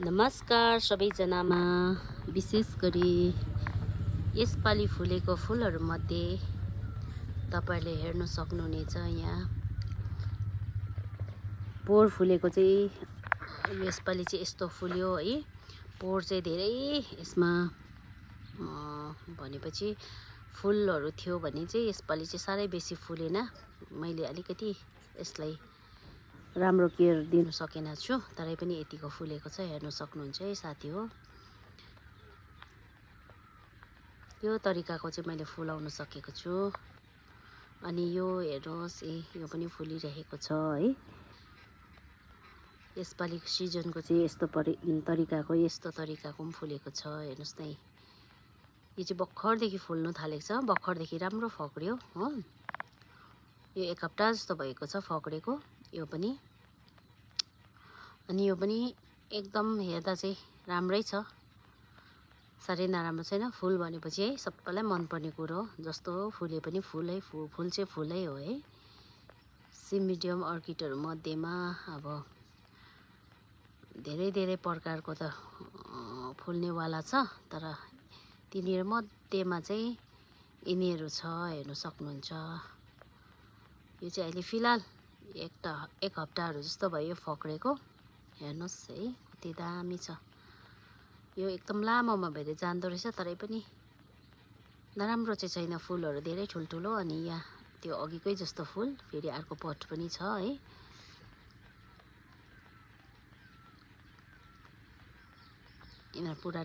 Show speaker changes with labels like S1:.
S1: नमस्कार सबैजनामा। विशेष गरी यसपालि फुलेको फुलहरूमध्ये तपाईले हेर्न सक्नुहुनेछ। यहाँ पोर फुलेको चाहिँ यसपालि चाहिँ यस्तो फुल्यो है। पोर चाहिँ धेरै यसमा भनेपछि फुलहरू थियो भने चाहिँ यसपालि चाहिँ साह्रै बेसी फुलेन। मैले अलिकति यसलाई राम्रो केयर दिनु सकेन छु, तरै पनि यतिको फुलेको छ। हेर्न सक्नुहुन्छ है साथी हो। यो तरिकाको चाहिँ मैले फुलाउन सकेको छु। अनि यो हेर्नुहोस्, यो पनि फुलिरहेको छ है। यसपालिको सिजनको चाहिँ यस्तो तरिकाको पनि फुलेको छ। हेर्नुहोस् न, यो चाहिँ भर्खरदेखि फुल्नु थालेको छ। भर्खरदेखि राम्रो फक्रियो हो। यो 1 हप्ता जस्तो भएको छ फक्रेको यो पनि। अनि यो पनि एकदम हेर्दा चाहिँ राम्रै छ, साह्रै नराम्रो छैन। फुल भनेपछि है सबैलाई मनपर्ने कुरो हो। जस्तो फुले पनि फुल चाहिँ फुलै हो है। सिम्बिडियम अर्किडहरू मध्येमा अब धेरै प्रकारको त फुल्नेवाला छ, तर तिनीहरू मध्येमा चाहिँ यिनीहरू छ। हेर्न सक्नुहुन्छ। यो चाहिँ अहिले फिलहाल 1 हप्ताहरू जस्तो भयो फक्रेको। हेर्नुहोस् है कति दामी छ। यो एकदम लामोमा भएर जान्दो रहेछ, तरै पनि नराम्रो चाहिँ छैन। फुलहरू धेरै ठुल्ठुलो। अनि यहाँ त्यो अघिकै जस्तो फुल फेरि अर्को पट पनि छ है। यिनीहरू पुरानै